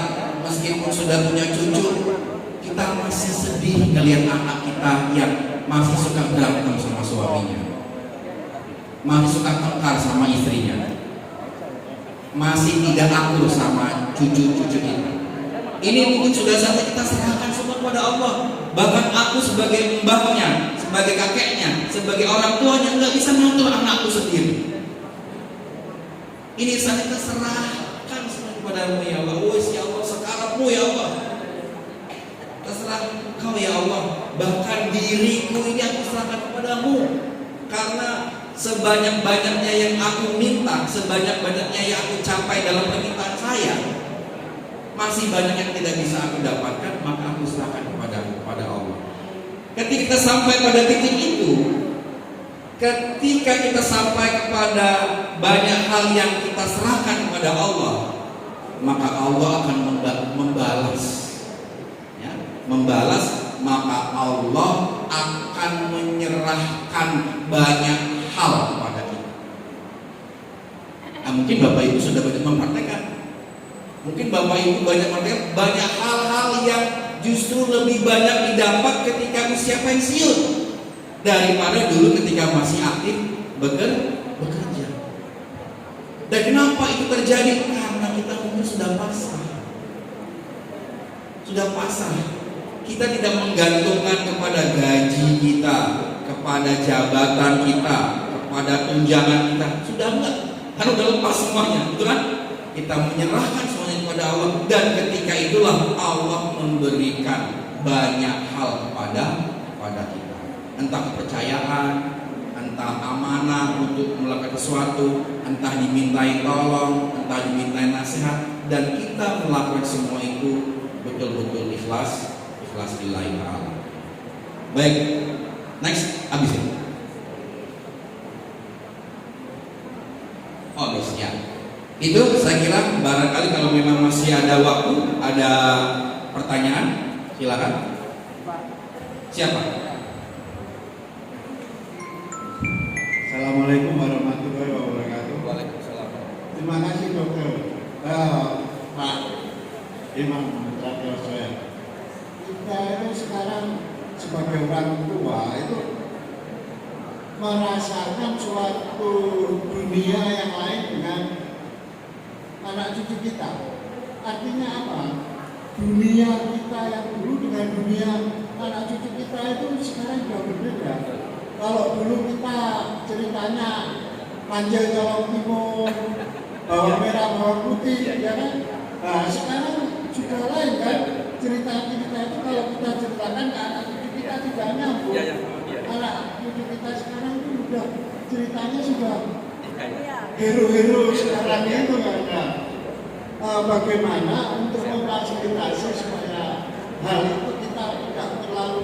meskipun sudah punya cucu, kita masih sedih melihat anak kita yang masih suka berantem sama suaminya, masih suka tengkar sama istrinya, masih tidak akur sama cucu-cucu kita. Ini mungkin sudah saatnya kita serahkan semua kepada Allah. Bahkan aku sebagai mbahnya, sebagai kakeknya, sebagai orang tuanya nggak bisa ngatur anakku sendiri. Ini saat kita serahkan semua kepada-Mu ya Allah. Wes ya Allah, sekarangmu ya Allah. Terserah Kau ya Allah. Bahkan diriku ini aku serahkan kepada-Mu. Karena sebanyak-banyaknya yang aku minta, sebanyak-banyaknya yang aku capai dalam permintaan saya, masih banyak yang tidak bisa aku dapatkan, maka aku serahkan kepada Allah. Ketika kita sampai pada titik itu, ketika kita sampai kepada banyak hal yang kita serahkan kepada Allah, maka Allah akan membalas, ya, membalas. Maka Allah akan menyerahkan banyak hal kepada kita. Nah, mungkin Bapak Ibu sudah banyak mempraktekkan. Mungkin Bapak Ibu banyak hal-hal yang justru lebih banyak didapat ketika usia pensiun daripada dulu ketika masih aktif bekerja. Dan kenapa itu terjadi? Karena kita mungkin sudah pasrah. Kita tidak menggantungkan kepada gaji kita, kepada jabatan kita, kepada tunjangan kita. Sudah enggak, kan udah lepas semuanya, betul kan? Kita menyerahkan semuanya kepada Allah, dan ketika itulah Allah memberikan banyak hal kepada kita. Entah kepercayaan, entah amanah untuk melakukan sesuatu, entah dimintai tolong, entah dimintai nasihat, dan kita melakukan semua itu betul-betul ikhlas lillahi ta'ala. Baik, next, habis itu. Habis ya. Itu saya kira barangkali kalau memang masih ada waktu, ada pertanyaan, silakan. Siapa? Assalamualaikum warahmatullahi wabarakatuh. Waalaikumsalam. Terima kasih dokter. Pak Imam terakhir saya. Kita itu sekarang sebagai orang tua itu merasakan suatu dunia yang lain dengan anak cucu kita. Artinya apa? Dunia kita yang dulu dengan dunia anak cucu kita itu sekarang sudah berbeda. Kalau dulu kita ceritanya panjang jauh timur, bawang merah, bawang putih, ya kan? Nah, sekarang sudah lain kan? Cerita kita itu kalau kita ceritakan ke anak cucu kita tidak nyambung. Anak cucu kita sekarang itu sudah ceritanya sudah hero-hero sekarang itu kan? Bagaimana untuk memfasilitasi supaya hal itu kita tidak terlalu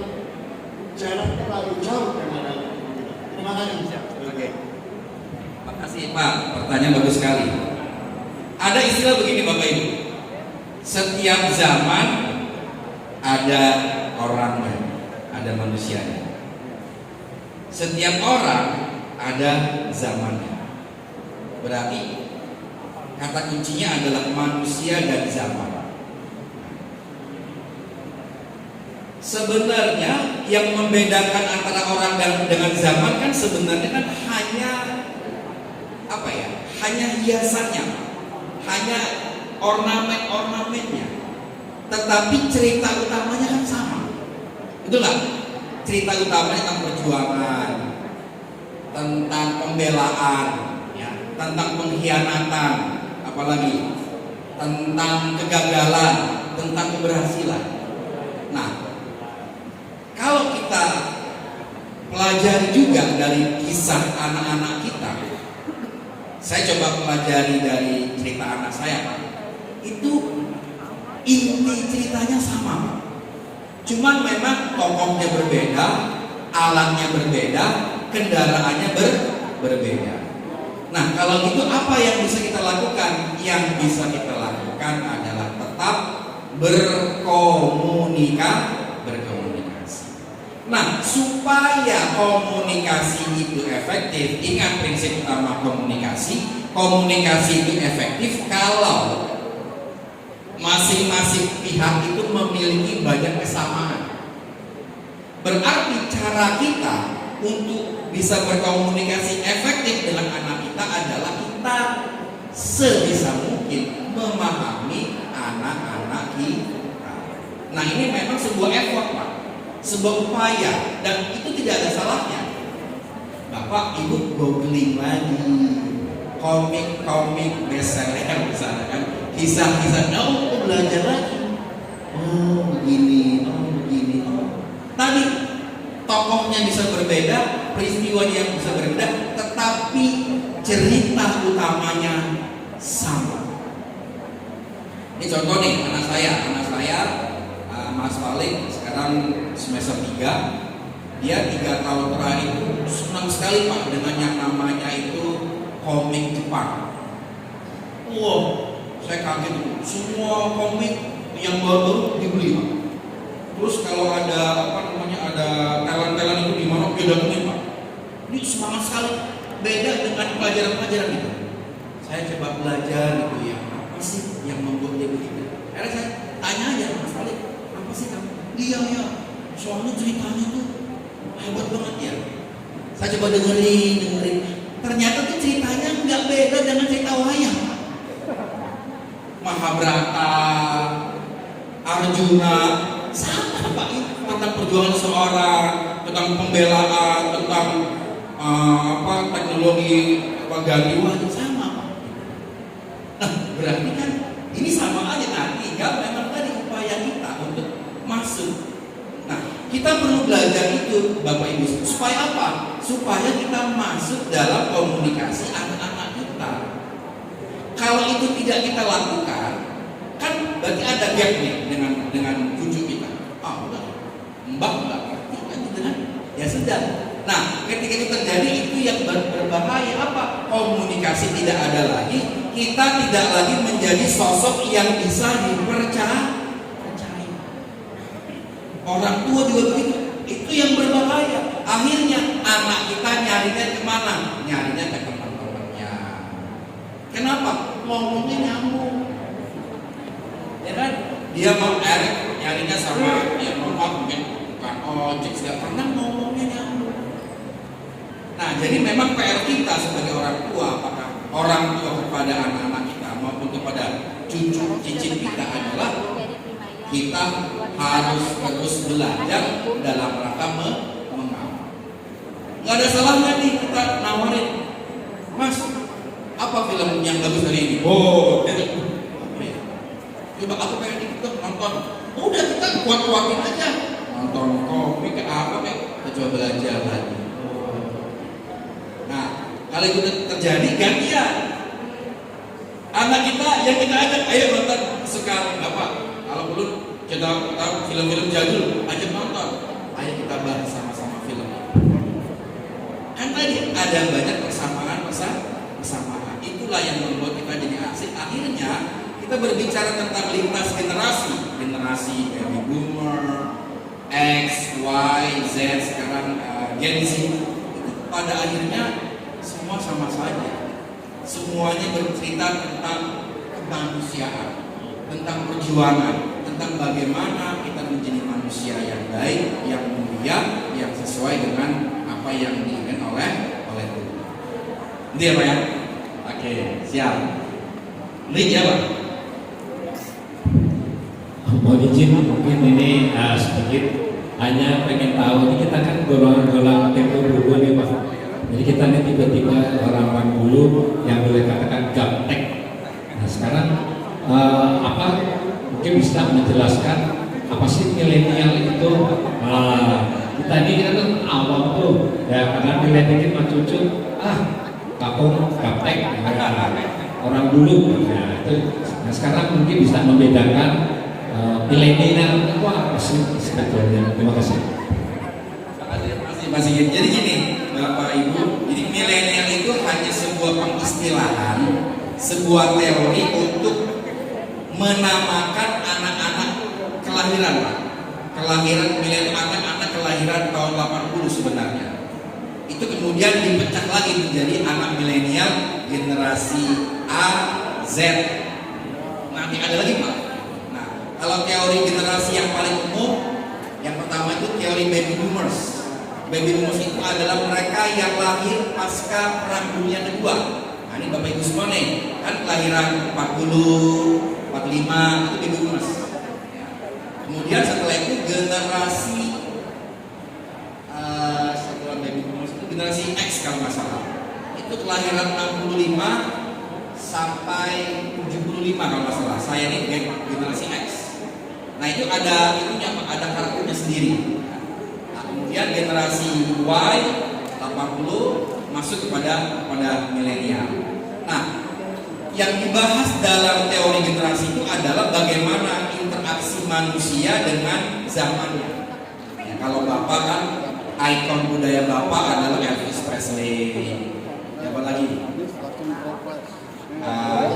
jarak terlalu jauh dengan hal itu. Terima kasih. Oke. Terima kasih Pak, pertanyaan bagus sekali. Ada istilah begini Bapak Ibu. Setiap zaman ada orangnya, ada manusianya. Setiap orang ada zamannya. Berarti kata kuncinya adalah manusia dan zaman. Sebenarnya yang membedakan antara orang dengan zaman kan sebenarnya kan hanya apa ya? Hanya hiasannya, hanya ornamen-ornamennya. Tetapi cerita utamanya kan sama. Betul nggak? Cerita utamanya tentang perjuangan, tentang pembelaan, ya, tentang pengkhianatan, apalagi tentang kegagalan, tentang keberhasilan. Nah, kalau kita pelajari juga dari kisah anak-anak kita, saya coba pelajari dari cerita anak saya, Pak. Itu inti ceritanya sama, Pak. Cuman memang tokohnya berbeda, alatnya berbeda, kendaraannya berbeda. Nah, kalau gitu apa yang bisa kita lakukan? Yang bisa kita lakukan adalah tetap berkomunikasi. Nah, supaya komunikasi itu efektif, ingat prinsip utama komunikasi. Komunikasi itu efektif kalau masing-masing pihak itu memiliki banyak kesamaan. Berarti cara kita untuk bisa berkomunikasi efektif dengan anak kita adalah kita sebisa mungkin memahami anak-anak kita. Nah, ini memang sebuah effort, Pak, sebuah upaya, dan itu tidak ada salahnya. Bapak Ibu googling lagi komik bestseller misalnya kan, kisah-kisah, belajar lagi. Begini. Tadi tokohnya bisa berbeda, peristiwanya yang bisa berbeda, tetapi cerita utamanya sama. Ini contoh nih, anak saya Mas Malik sekarang semester 3. Dia 3 tahun terakhir itu senang sekali, Pak, dengan yang namanya itu komik Jepang. Wow, saya kaget, semua komik yang baru dibeli, Pak. Terus kalau ada ada talent-talent itu di mana dia datengin, Pak. Ini semangat sekali, beda dengan pelajaran-pelajaran itu. Saya coba belajar gitu ya, apa sih yang membuat dia begitu? Akhirnya saya tanya aja, Mas Malik, apa sih kamu? Iya, soalnya ceritanya tuh hebat banget ya. Saya coba dengerin. Ternyata tuh ceritanya nggak beda dengan cerita wayang. Mahabharata, Arjuna, sama, Pak, tentang perjuangan seorang, tentang pembelaan, tentang teknologi ganti wajah, sama, Pak. Nah, berarti kan ini sama aja. Nah, tinggal memang tadi upaya kita untuk masuk. Nah, kita perlu belajar itu, Bapak Ibu, supaya apa? Supaya kita masuk dalam komunikasi anak-anak kita. Kalau itu tidak kita lakukan, kan berarti ada gap nih dengan cucu kita. Udah, Mbak nggak ngerti kan gitu kan? Ya sudah. Nah, ketika itu terjadi, itu yang berbahaya. Apa? Komunikasi tidak ada lagi. Kita tidak lagi menjadi sosok yang bisa dipercaya. Orang tua juga begitu. Itu yang berbahaya. Akhirnya anak kita nyarinya kemana? Nyarinya ke teman-temannya. Kenapa? Ngomongnya nyambung. Ya kan? Dia mau nyarinya sama yang normal, mungkin bukan ojek, karena ngomongnya nyambung. Nah, jadi memang PR kita sebagai orang tua, apakah orang tua kepada anak-anak kita maupun kepada cucu cicit kita adalah kita harus terus belajar dalam rangka mengawal. Nggak ada salahnya nih kita nawarin, Mas, apa film yang bagus hari ini? Coba aku pengen ikut nonton. Udah, kita kuat-kuatin aja. Nonton komik apa kayak, kita coba belajar lagi. Nah, kalau itu terjadi gantian. Anak kita yang kita ajak, ayo nonton sekarang, Bapak. Kalau belum kita tahu film-film jadul, ajak nonton. Ayo kita bahas sama-sama film. Kan tadi ada banyak persamaan. Itulah yang membuat kita jadi asik. Akhirnya kita berbicara tentang lintas generasi baby boomer, X, Y, Z, sekarang Gen Z. Itu pada akhirnya semua sama saja. Semuanya bercerita tentang kemanusiaan, tentang perjuangan, tentang bagaimana kita itu jadi manusia yang baik, yang mulia, yang sesuai dengan apa yang diinginkan oleh Tuhan. Ini ya Pak ya? Oke, siap. Ini ya Pak? Mohon izin mungkin ini sedikit hanya pengen tahu, ini kita kan golongan-golongan tempo dulu nih Pak. Jadi kita ini tiba-tiba orang-orang dulu yang boleh katakan gaptek. Nah sekarang apa mungkin bisa menjelaskan apa sih milenial itu? Kita ini kan awam tuh ya, karena milenial mah cucu kapung gaptek orang dulu. Nah itu, nah sekarang mungkin bisa membedakan milenial itu apa sih sebetulnya? Terima kasih. Terima kasih Pak Sigit. Jadi gini Bapak Ibu, jadi milenial itu hanya sebuah pengistilahan, sebuah teori untuk menamakan anak-anak kelahiran Pak. Kelahiran milenial, anak-anak kelahiran tahun 80 sebenarnya. Itu kemudian dipecah lagi menjadi anak milenial generasi A, Z. Nanti ada lagi Pak. Nah, kalau teori generasi yang paling umum, yang pertama itu teori baby boomers. Baby boomers itu adalah mereka yang lahir pasca Perang Dunia Kedua. Nah, ini Bapak Ibu semua nih, kan kelahiran 40, 45 itu baby boomers. Kemudian setelah itu generasi setelah baby boomers itu generasi X kalau nggak salah. Itu kelahiran 65 sampai 75 kalau nggak salah. Saya ini generasi X. Nah itu ada karakternya sendiri. Kemudian generasi Y 80 masuk kepada milenial. Nah, yang dibahas dalam teori generasi itu adalah bagaimana interaksi manusia dengan zamannya. Ya, kalau Bapak kan ikon budaya Bapak adalah Elvis Presley. Siapa lagi?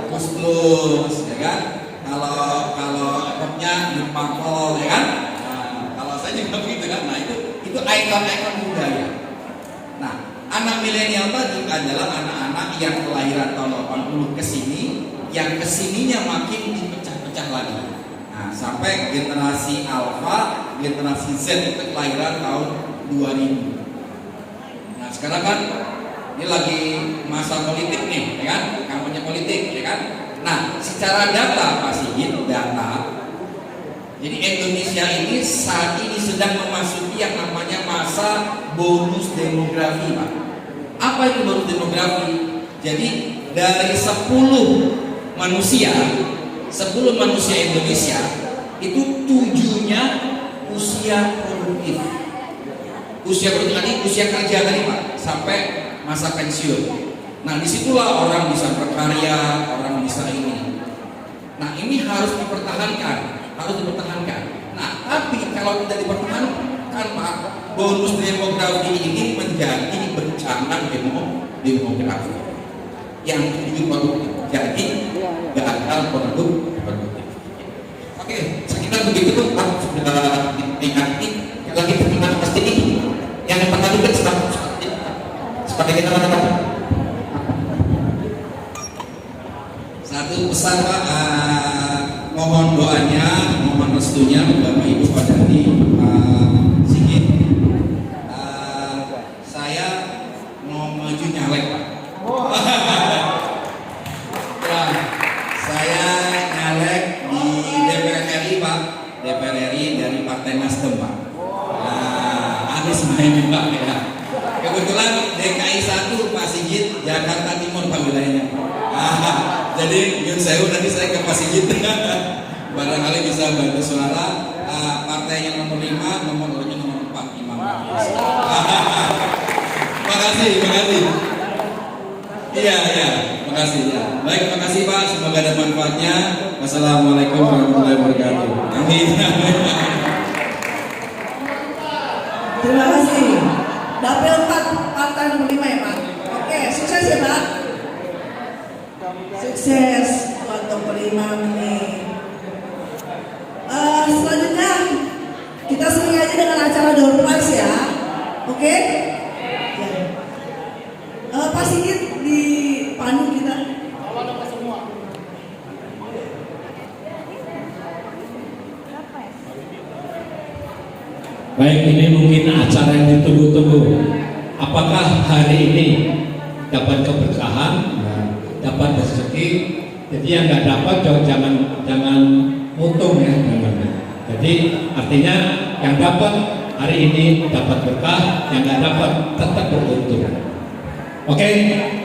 Gus Plus, ya kan? Kalau rocknya Deep Purple, ya kan? Kalau saya juga begitu kan? Nah itu ikon-ikon budaya. Nah, anak milenial tadi adalah anak-anak yang kelahiran tahun 80 ke sini, yang kesininya makin dipecah-pecah lagi. Nah, sampai generasi Alpha, generasi Z itu kelahiran tahun 2000. Nah, sekarang kan ini lagi masa politik nih, ya kan? Kampanye politik, ya kan? Nah, secara data Pak Sigit, data. Jadi Indonesia ini saat ini sedang memasuki yang namanya masa bonus demografi, Pak. Apa itu bonus demografi? Jadi dari 10 manusia Indonesia itu 7-nya usia produktif. Usia produktif tadi usia kerja tadi Pak, sampai masa pensiun. Nah disitulah orang bisa berkarya, orang bisa ini. Nah ini harus dipertahankan. Nah, tapi kalau tidak dipertahankan, Pak, bonus demografi ini menjadi bencana demografi yang produktif. Jadi gagal produktif. Oke, sekitar begitu Pak, sudah diingati. Lagi pertimbangan pasti ini yang pertama itu seperti kita katakan. Satu pesan Pak, mohon doanya, mohon restunya Bapak Ibu pada Sigit. Saya mau maju nyalek Pak. Nah, saya nyalek di DPR RI Pak, DPR RI dari Partai Nasdem Pak. Anies mainin Pak ya. Kebetulan DKI 1 Pak Sigit, Jakarta Timur Pak wilayahnya. Jadi Yun Sewu nanti saya ke Pak Sigit. Barangkali bisa bantu suara. Partai yang nomor 5, nomor urutnya nomor 4 Imam. Makasih. Iya, makasih ya. Baik, makasih Pak. Semoga ada manfaatnya. Wassalamualaikum warahmatullahi wabarakatuh. Amin. Terima kasih. Dapil 4 partai nomor 5 ya Pak. Oke, sukses ya Pak. Sukses untuk 5 ini. Selanjutnya kita sering aja dengan acara door prize ya. Oke? Ya. Pak Sigit di pandu kita. Baik, ini mungkin acara yang ditunggu-tunggu. Apakah hari ini dapat keberkahan, dapat rezeki? Jadi yang nggak dapat jangan untung ya. Jadi artinya yang dapat hari ini dapat berkah, yang nggak dapat tetap beruntung. Oke,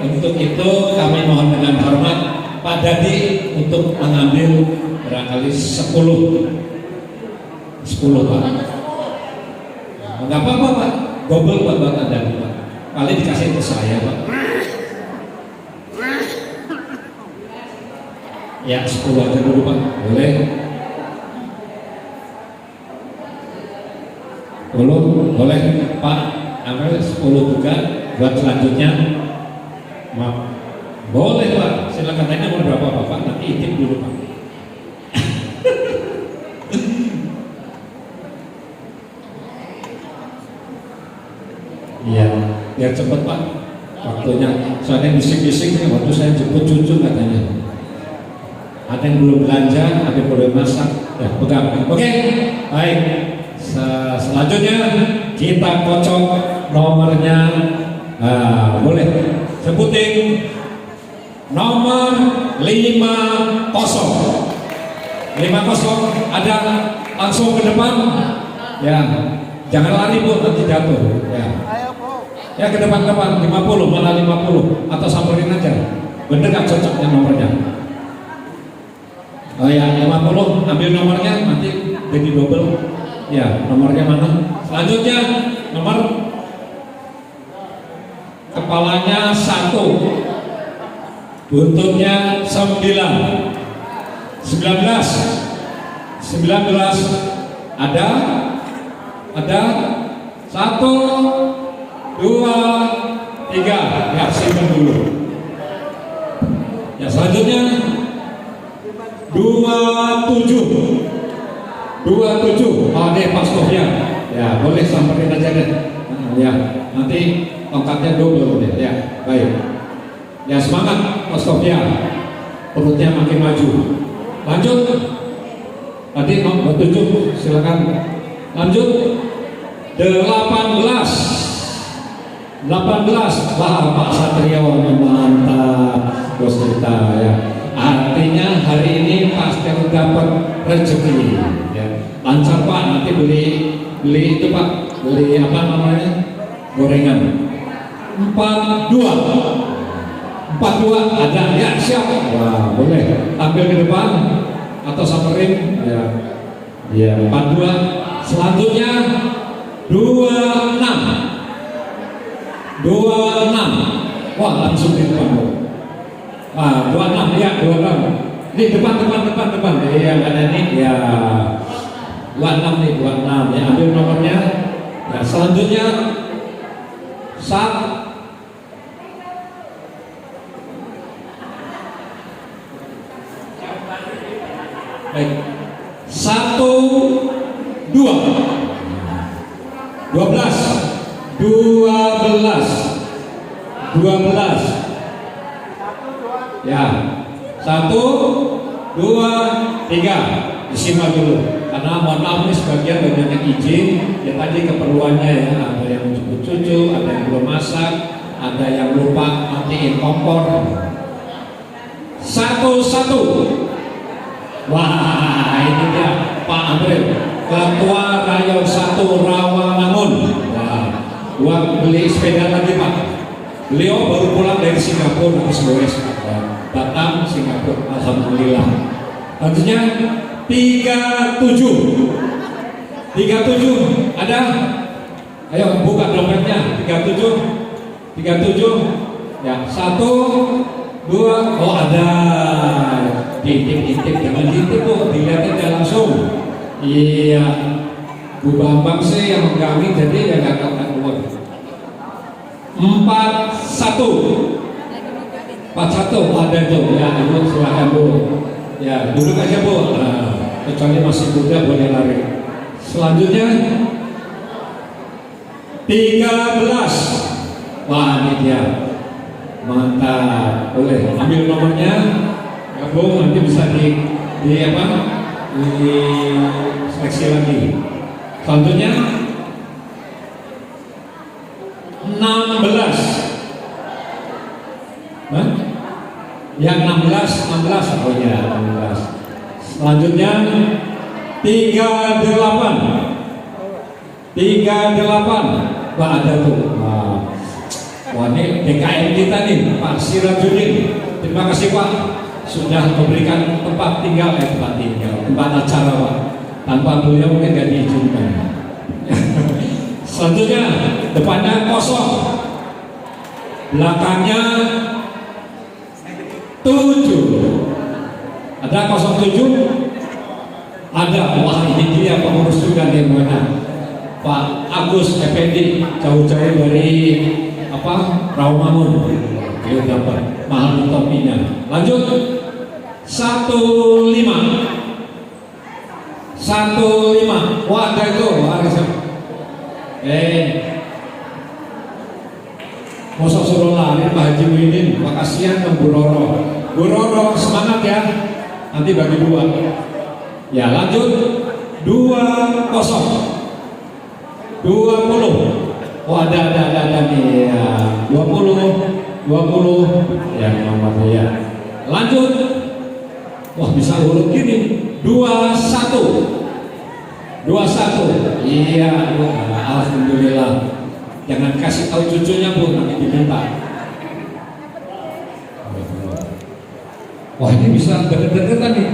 untuk itu kami mohon dengan hormat Pak Dadi untuk mengambil barangkali 10 Pak. Enggak apa-apa Pak, gobel buat Pak Dadi Pak. Kali dikasih ke saya Pak. Ya 10 aja dulu Pak, boleh? 10 boleh Pak, ambil 10 juga buat selanjutnya. Maaf. Boleh Pak, silakan tanya mau berapa Pak, nanti intip dulu Pak. Iya, biar cepet Pak waktunya. Soalnya bisik-bisik nih waktu saya jemput cucu katanya. Ada yang belum belanja, ada yang belum masak. Ya, pegang. Oke, baik. Selanjutnya kita kocok nomornya. Boleh sebutin nomor 50. 50 ada, langsung ke depan. Ya, jangan lari Bu, nanti jatuh. Ya. Ya ke depan 50, mana 50 atau samperin aja. Bener gak cocoknya nomornya? Oh ya 50, ambil nomornya nanti jadi double. Ya nomornya mana? Selanjutnya nomor kepalanya 1, buntutnya 9. 19 ada 1, 2, 3, ya simpan dulu. Ya selanjutnya 27. Oh deh Pak Sofia. Ya boleh samperin aja deh. Ya nanti tongkatnya double deh. Ya baik. Ya semangat Pak Sofia. Perutnya makin maju. Lanjut. Tadi nomor 7 silakan. Lanjut 18. Wah Pak Satrio mantap bos kita ya. Artinya hari ini pasti dapat rezeki ya. Lancar Pak, nanti beli itu Pak, beli apa namanya, gorengan. 42 ada ya, siap. Wah boleh tampil ke depan atau samperin ya. Ya 42. Selanjutnya 26. Wah langsung di depan. 26 ya, 26. Ini depan. Yang ada nih ya. 26 nih, 26 ya, ambil nomornya. Ya selanjutnya 1. Baik. 1, 2. 12. Ya, 1, 2, 3. Disimak dulu. Karena mohon maaf nih sebagian banyak yang izin. Ya tadi keperluannya ya. Ada yang menjemput cucu, ada yang belum masak, ada yang lupa matiin kompor. 1. Wah, ini dia Pak Andre, Ketua Rayon 1 Rawamangun. Wah, buat beli sepeda lagi Pak. Beliau baru pulang dari Singapura habis goes. Batam, Singapura, alhamdulillah. Selanjutnya 37 ada. Ayo buka dompetnya. 37 ya. 1, 2. Oh ada. Intip jangan intip tuh, dilihat aja langsung. Iya, Bu Bambang sih yang kami jadi ya nggak keluar. 41 ada tuh ya, Ibu silakan Bu. Ya duduk aja Bu. Nah, kecuali masih muda boleh lari. Selanjutnya 13. Wah ini dia, mantap. Boleh ambil nomornya. Ya Bu, nanti bisa di seleksi lagi. Selanjutnya Yang 16, oh ya 16. Selanjutnya 38. Pak ada tuh. Wah ini DKM kita nih, Pak Sirajudin. Terima kasih Pak sudah memberikan tempat acara Pak. Tanpa beliau mungkin nggak diizinkan. Selanjutnya depannya kosong, belakangnya 7. Ada 07? Ada. Wah ini dia pengurus juga nih mana? Pak Agus Effendi, jauh-jauh dari Rawamangun. Dia dapat mahal topinya. Lanjut 15. Wah ada itu. Masa suruh lari Pak Haji Muhyiddin. Makasihan dong Bu Roro. Bu Roro semangat ya. Nanti bagi 2. Ya lanjut 20. Oh ada nih ya. 20 ya nomor ya. Lanjut. Wah bisa urut gini. 21. Iya, alhamdulillah. Jangan kasih tahu cucunya Bu, nanti diminta. Wah ini bisa deket-deketan nih.